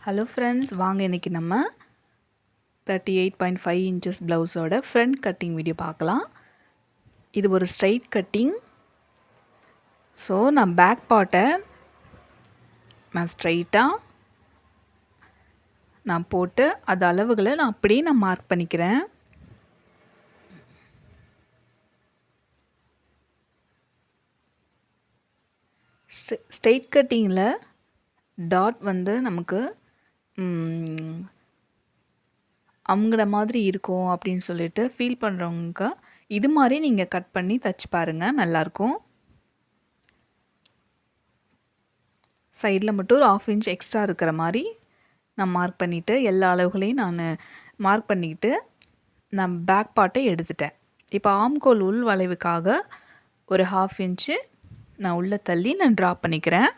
Hello friends, வாங்க இன்றைக்கி நம்ம 38.5 இன்ச்சஸ் ப்ளவுஸோட ஃப்ரண்ட் கட்டிங் வீடியோ பார்க்கலாம். இது ஒரு ஸ்ட்ரைட் கட்டிங். ஸோ நான் பேக் பார்ட்டை நான் ஸ்ட்ரைட்டாக நான் போட்டு அது அளவுகளை நான் அப்படியே மார்க் பண்ணிக்கிறேன். ஸ்ட்ரைட் கட்டிங்கில் டாட் வந்து நமக்கு அமுங்கிற மாதிரி இருக்கும் அப்படின்னு சொல்லிட்டு ஃபீல் பண்ணுறவங்க இது மாதிரி நீங்கள் கட் பண்ணி தச்சு பாருங்கள், நல்லாயிருக்கும். சைடில் மட்டும் ஒரு 1/2 இன்ச் எக்ஸ்ட்ரா இருக்கிற மாதிரி நான் மார்க் பண்ணிவிட்டு எல்லா அளவுகளையும் நான் மார்க் பண்ணிக்கிட்டு நான் பேக் பார்ட்டை எடுத்துட்டேன். இப்போ ஆம்கோல் உள் வளைவுக்காக ஒரு 1/2 இன்ச்சு நான் உள்ளே தள்ளி நான் ட்ரா பண்ணிக்கிறேன்.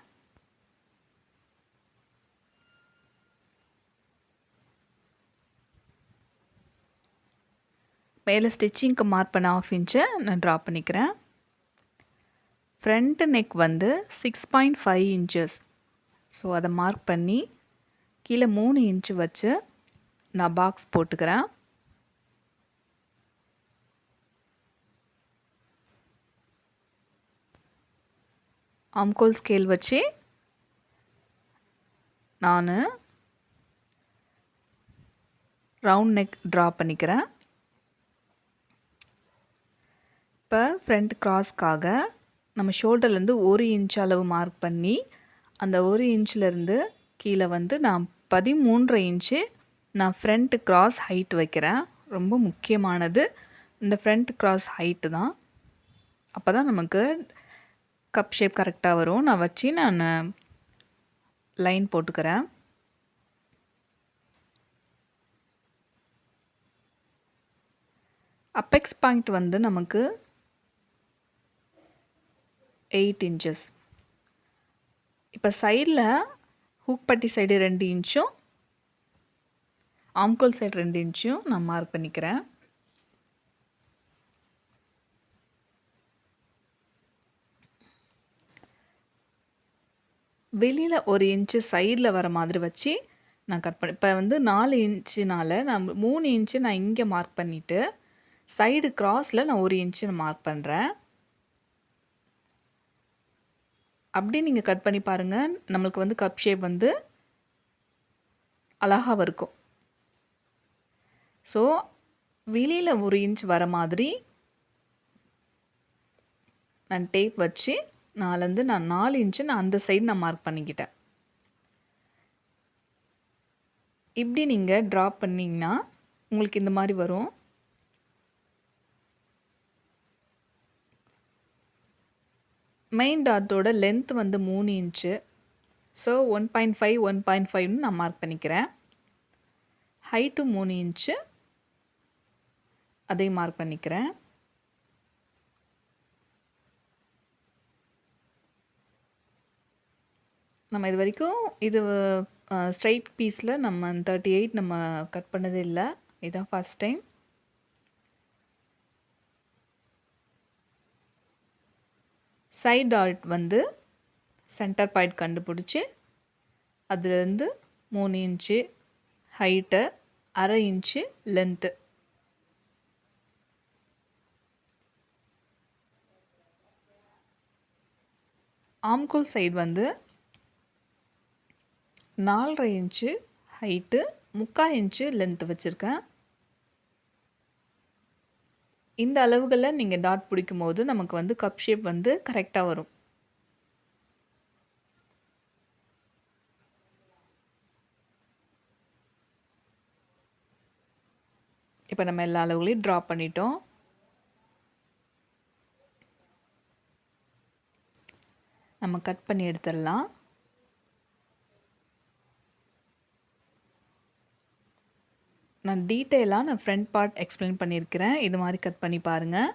மேலே ஸ்டிச்சிங்க்கு மார்க் பண்ண 1/2 இன்ச்சை நான் ட்ரா பண்ணிக்கிறேன். ஃப்ரண்ட் நெக் வந்து 6.5 இன்ச்சஸ். ஸோ அதை மார்க் பண்ணி கீழே 3 இன்ச்சு வச்சு நான் பாக்ஸ் போட்டுக்கிறேன். ஆம்கோல் ஸ்கேல் வச்சு நான் ரவுண்ட் நெக் ட்ரா பண்ணிக்கிறேன். இப்போ ஃப்ரண்ட் கிராஸ்க்காக நம்ம ஷோல்டர்லேருந்து 1 இன்ச் அளவு மார்க் பண்ணி அந்த 1 இன்ச்சிலேருந்து கீழே வந்து நான் 13.5 இன்ச்சு நான் ஃப்ரண்ட் கிராஸ் ஹைட் வைக்கிறேன். ரொம்ப முக்கியமானது இந்த ஃப்ரண்ட் கிராஸ் ஹைட்டு தான். அப்போ தான் நமக்கு கப் ஷேப் கரெக்டாக வரும். நான் வச்சு நான் லைன் போட்டுக்கிறேன். அப்பெக்ஸ் பாயிண்ட் வந்து நமக்கு 8 இன்ச்சஸ். இப்போ சைடில் ஹூக் பட்டி சைடு 2 இன்ச்சும் ஆம்கோல் சைடு 2 இன்ச்சும் நான் மார்க் பண்ணிக்கிறேன். வெளியில் 1 இன்ச்சு சைடில் வர மாதிரி வச்சு நான் கட் பண்ணி இப்போ வந்து 4 இன்ச்சுனால நான் 3 இன்ச்சு நான் இங்கே மார்க் பண்ணிவிட்டு சைடு கிராஸில் நான் 1 இன்ச்சு நான் மார்க் பண்ணுறேன். அப்படி நீங்கள் கட் பண்ணி பாருங்கள், நம்மளுக்கு வந்து கப் ஷேப் வந்து அழகாக இருக்கும். ஸோ வெளியில் 1 இன்ச் வர மாதிரி நான் டேப் வச்சு நான் 4 இன்ச்சு நான் அந்த சைடு நான் மார்க் பண்ணிக்கிட்டேன். இப்படி நீங்கள் ட்ரா பண்ணிங்கன்னா உங்களுக்கு இந்த மாதிரி வரும். மெயின் டாட்டோட லென்த் வந்து 3 இன்ச்சு. ஸோ 1.5 1.5ன்னு நான் மார்க் பண்ணிக்கிறேன். ஹைட்டு 3 இன்ச்சு அதையும் மார்க் பண்ணிக்கிறேன். நம்ம இது வரைக்கும் இது ஸ்ட்ரைட் பீஸில் நம்ம 38 நம்ம கட் பண்ணதே இல்லை. இதுதான் ஃபஸ்ட் டைம். சைட் டாட் வந்து சென்டர் பாயிண்ட் கண்டுபிடிச்சி அதுலேருந்து 3 இன்ச்சு ஹைட்டு, 1/2 இன்ச்சு லென்த்து. ஆம்கோல் சைடு வந்து 4.5 இன்ச்சு ஹைட்டு, 3/4 இன்ச்சு லென்த்து வச்சுருக்கேன். இந்த அளவுகளில் நீங்கள் டாட் பிடிக்கும் போது நமக்கு வந்து கப் ஷேப் வந்து கரெக்டாக வரும். இப்போ நம்ம எல்லா அளவுகளையும் ட்ரா பண்ணிட்டோம். நம்ம கட் பண்ணி எடுத்துடலாம். நான் டீட்டெயிலாக நான் ஃப்ரண்ட் பார்ட் எக்ஸ்பிளைன் பண்ணியிருக்கிறேன். இது மாதிரி கட் பண்ணி பாருங்கள்.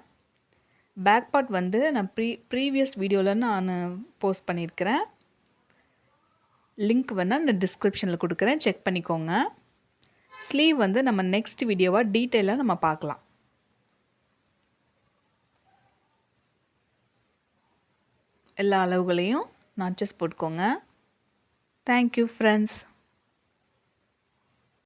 பேக் பார்ட் வந்து நான் ப்ரீவியஸ் வீடியோவில் நான் போஸ்ட் பண்ணியிருக்கிறேன். லிங்க் வேணால் நான் டிஸ்கிரிப்ஷனில் கொடுக்குறேன், செக் பண்ணிக்கோங்க. ஸ்லீவ் வந்து நம்ம நெக்ஸ்ட் வீடியோவாக டீட்டெயிலாக நம்ம பார்க்கலாம். எல்லா அளவுகளையும் நாட்சஸ் போட்டுக்கோங்க. Thank you friends.